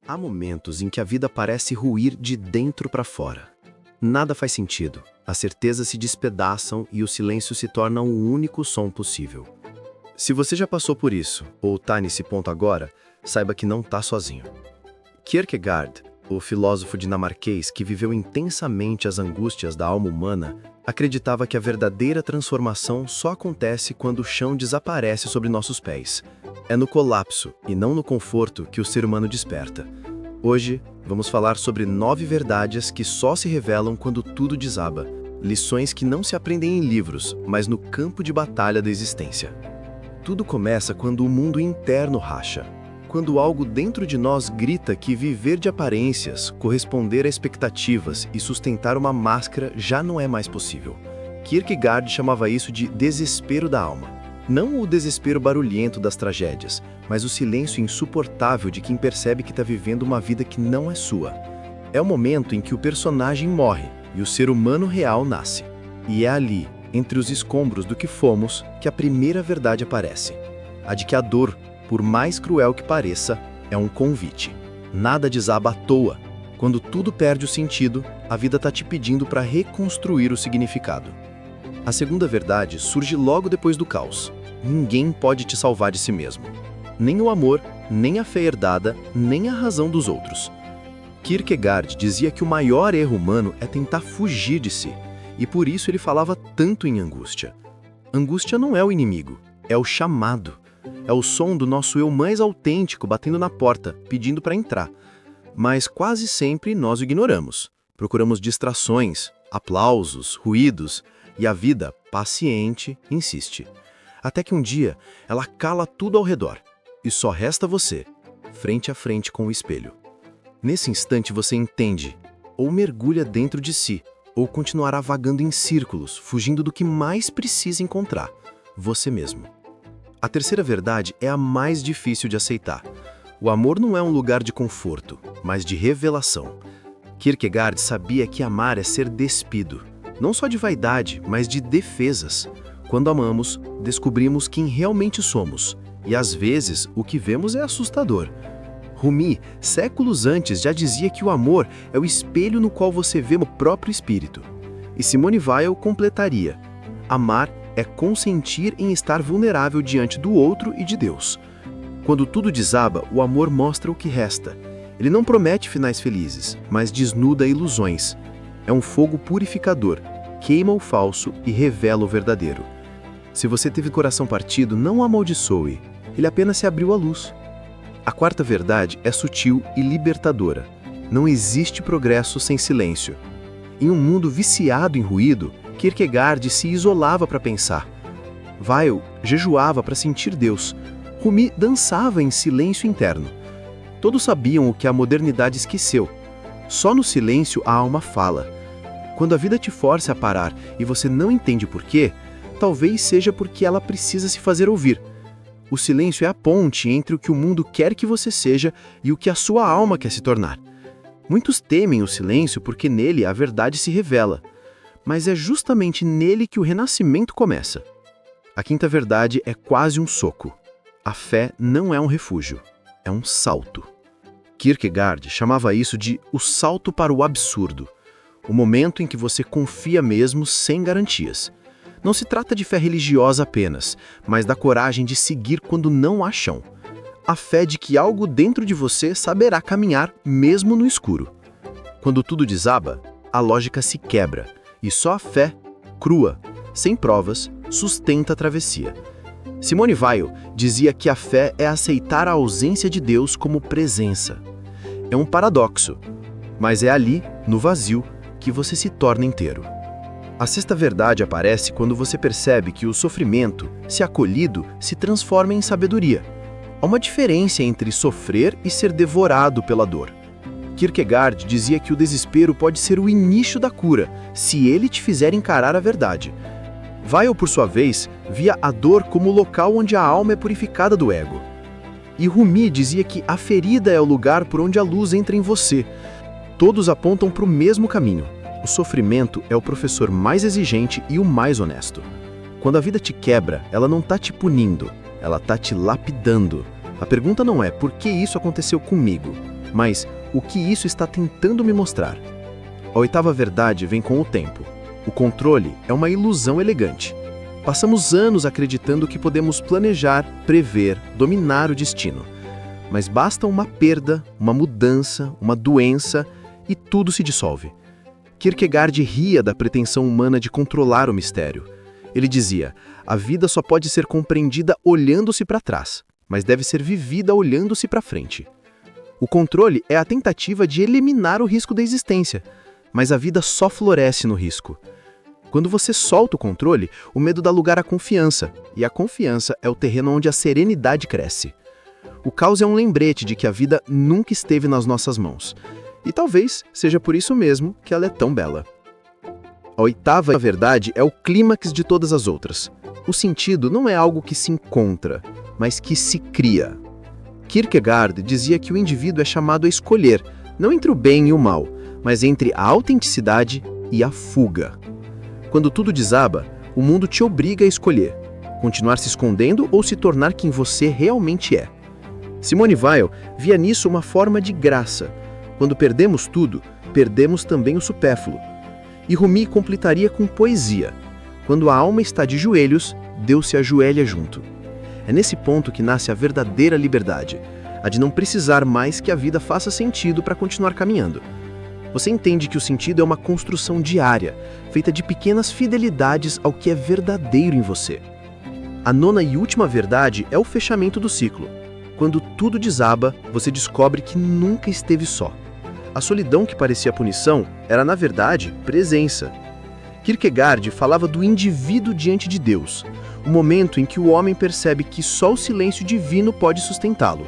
Há momentos em que a vida parece ruir de dentro para fora. Nada faz sentido, as certezas se despedaçam e o silêncio se torna o único som possível. Se você já passou por isso, ou está nesse ponto agora, saiba que não está sozinho. Kierkegaard, o filósofo dinamarquês que viveu intensamente as angústias da alma humana, acreditava que a verdadeira transformação só acontece quando o chão desaparece sobre nossos pés. É no colapso, e não no conforto, que o ser humano desperta. Hoje, vamos falar sobre 9 verdades que só se revelam quando tudo desaba. Lições que não se aprendem em livros, mas no campo de batalha da existência. Tudo começa quando o mundo interno racha. Quando algo dentro de nós grita que viver de aparências, corresponder a expectativas e sustentar uma máscara já não é mais possível. Kierkegaard chamava isso de desespero da alma. Não o desespero barulhento das tragédias, mas o silêncio insuportável de quem percebe que está vivendo uma vida que não é sua. É o momento em que o personagem morre e o ser humano real nasce. E é ali, entre os escombros do que fomos, que a primeira verdade aparece. A de que a dor, por mais cruel que pareça, é um convite. Nada desaba à toa. Quando tudo perde o sentido, a vida está te pedindo para reconstruir o significado. A segunda verdade surge logo depois do caos. Ninguém pode te salvar de si mesmo. Nem o amor, nem a fé herdada, nem a razão dos outros. Kierkegaard dizia que o maior erro humano é tentar fugir de si, e por isso ele falava tanto em angústia. Angústia não é o inimigo, é o chamado. É o som do nosso eu mais autêntico batendo na porta, pedindo para entrar. Mas quase sempre nós o ignoramos. Procuramos distrações, aplausos, ruídos, e a vida, paciente, insiste. Até que um dia, ela cala tudo ao redor, e só resta você, frente a frente com o espelho. Nesse instante você entende, ou mergulha dentro de si, ou continuará vagando em círculos, fugindo do que mais precisa encontrar, você mesmo. A terceira verdade é a mais difícil de aceitar. O amor não é um lugar de conforto, mas de revelação. Kierkegaard sabia que amar é ser despido, não só de vaidade, mas de defesas. Quando amamos, descobrimos quem realmente somos, e às vezes o que vemos é assustador. Rumi, séculos antes, já dizia que o amor é o espelho no qual você vê o próprio espírito. E Simone Weil completaria: amar é consentir em estar vulnerável diante do outro e de Deus. Quando tudo desaba, o amor mostra o que resta. Ele não promete finais felizes, mas desnuda ilusões. É um fogo purificador, queima o falso e revela o verdadeiro. Se você teve coração partido, não o amaldiçoe, ele apenas se abriu à luz. A quarta verdade é sutil e libertadora. Não existe progresso sem silêncio. Em um mundo viciado em ruído, Kierkegaard se isolava para pensar. Weil jejuava para sentir Deus. Rumi dançava em silêncio interno. Todos sabiam o que a modernidade esqueceu. Só no silêncio a alma fala. Quando a vida te força a parar e você não entende por quê, talvez seja porque ela precisa se fazer ouvir. O silêncio é a ponte entre o que o mundo quer que você seja e o que a sua alma quer se tornar. Muitos temem o silêncio porque nele a verdade se revela. Mas é justamente nele que o renascimento começa. A quinta verdade é quase um soco. A fé não é um refúgio, é um salto. Kierkegaard chamava isso de o salto para o absurdo. O momento em que você confia mesmo sem garantias. Não se trata de fé religiosa apenas, mas da coragem de seguir quando não há chão. A fé de que algo dentro de você saberá caminhar mesmo no escuro. Quando tudo desaba, a lógica se quebra, e só a fé, crua, sem provas, sustenta a travessia. Simone Weil dizia que a fé é aceitar a ausência de Deus como presença. É um paradoxo, mas é ali, no vazio, que você se torna inteiro. A sexta verdade aparece quando você percebe que o sofrimento, se acolhido, se transforma em sabedoria. Há uma diferença entre sofrer e ser devorado pela dor. Kierkegaard dizia que o desespero pode ser o início da cura, se ele te fizer encarar a verdade. Weil, por sua vez, via a dor como o local onde a alma é purificada do ego. E Rumi dizia que a ferida é o lugar por onde a luz entra em você. Todos apontam para o mesmo caminho. O sofrimento é o professor mais exigente e o mais honesto. Quando a vida te quebra, ela não está te punindo, ela está te lapidando. A pergunta não é por que isso aconteceu comigo, Mas o que isso está tentando me mostrar? A oitava verdade vem com o tempo. O controle é uma ilusão elegante. Passamos anos acreditando que podemos planejar, prever, dominar o destino. Mas basta uma perda, uma mudança, uma doença e tudo se dissolve. Kierkegaard ria da pretensão humana de controlar o mistério. Ele dizia: a vida só pode ser compreendida olhando-se para trás, mas deve ser vivida olhando-se para frente. O controle é a tentativa de eliminar o risco da existência, mas a vida só floresce no risco. Quando você solta o controle, o medo dá lugar à confiança, e a confiança é o terreno onde a serenidade cresce. O caos é um lembrete de que a vida nunca esteve nas nossas mãos, e talvez seja por isso mesmo que ela é tão bela. A oitava verdade é o clímax de todas as outras. O sentido não é algo que se encontra, mas que se cria. Kierkegaard dizia que o indivíduo é chamado a escolher, não entre o bem e o mal, mas entre a autenticidade e a fuga. Quando tudo desaba, o mundo te obriga a escolher, continuar se escondendo ou se tornar quem você realmente é. Simone Weil via nisso uma forma de graça. Quando perdemos tudo, perdemos também o supérfluo. E Rumi completaria com poesia. Quando a alma está de joelhos, Deus se ajoelha junto. É nesse ponto que nasce a verdadeira liberdade, a de não precisar mais que a vida faça sentido para continuar caminhando. Você entende que o sentido é uma construção diária, feita de pequenas fidelidades ao que é verdadeiro em você. A nona e última verdade é o fechamento do ciclo. Quando tudo desaba, você descobre que nunca esteve só. A solidão que parecia punição era, na verdade, presença. Kierkegaard falava do indivíduo diante de Deus, o momento em que o homem percebe que só o silêncio divino pode sustentá-lo.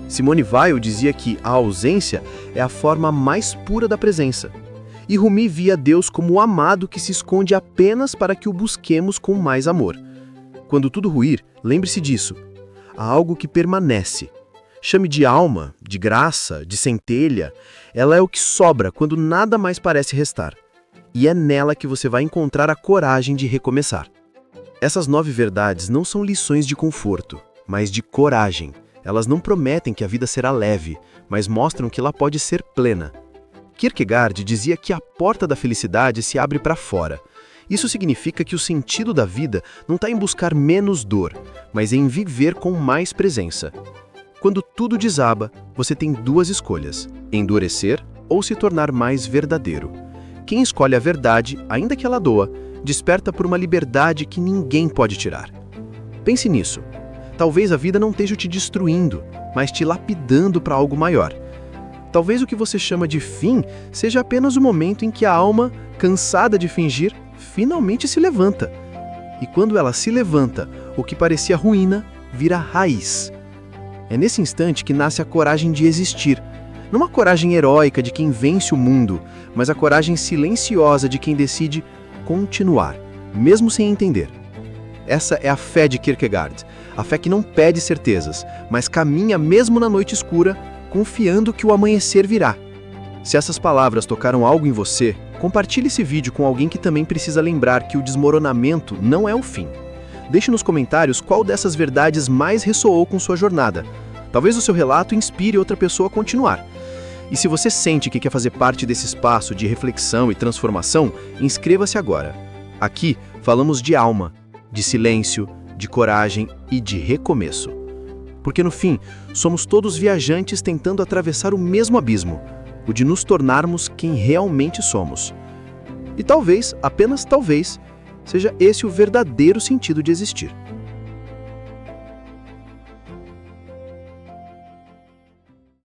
Simone Weil dizia que a ausência é a forma mais pura da presença. E Rumi via Deus como o amado que se esconde apenas para que o busquemos com mais amor. Quando tudo ruir, lembre-se disso. Há algo que permanece. Chame de alma, de graça, de centelha. Ela é o que sobra quando nada mais parece restar. E é nela que você vai encontrar a coragem de recomeçar. Essas 9 verdades não são lições de conforto, mas de coragem. Elas não prometem que a vida será leve, mas mostram que ela pode ser plena. Kierkegaard dizia que a porta da felicidade se abre para fora. Isso significa que o sentido da vida não está em buscar menos dor, mas em viver com mais presença. Quando tudo desaba, você tem 2 escolhas: endurecer ou se tornar mais verdadeiro. Quem escolhe a verdade, ainda que ela doa, desperta por uma liberdade que ninguém pode tirar. Pense nisso. Talvez a vida não esteja te destruindo, mas te lapidando para algo maior. Talvez o que você chama de fim seja apenas o momento em que a alma, cansada de fingir, finalmente se levanta. E quando ela se levanta, o que parecia ruína vira raiz. É nesse instante que nasce a coragem de existir. Não a coragem heróica de quem vence o mundo, mas a coragem silenciosa de quem decide continuar, mesmo sem entender. Essa é a fé de Kierkegaard, a fé que não pede certezas, mas caminha mesmo na noite escura, confiando que o amanhecer virá. Se essas palavras tocaram algo em você, compartilhe esse vídeo com alguém que também precisa lembrar que o desmoronamento não é o fim. Deixe nos comentários qual dessas verdades mais ressoou com sua jornada. Talvez o seu relato inspire outra pessoa a continuar. E se você sente que quer fazer parte desse espaço de reflexão e transformação, inscreva-se agora. Aqui falamos de alma, de silêncio, de coragem e de recomeço. Porque no fim, somos todos viajantes tentando atravessar o mesmo abismo, o de nos tornarmos quem realmente somos. E talvez, apenas talvez, seja esse o verdadeiro sentido de existir.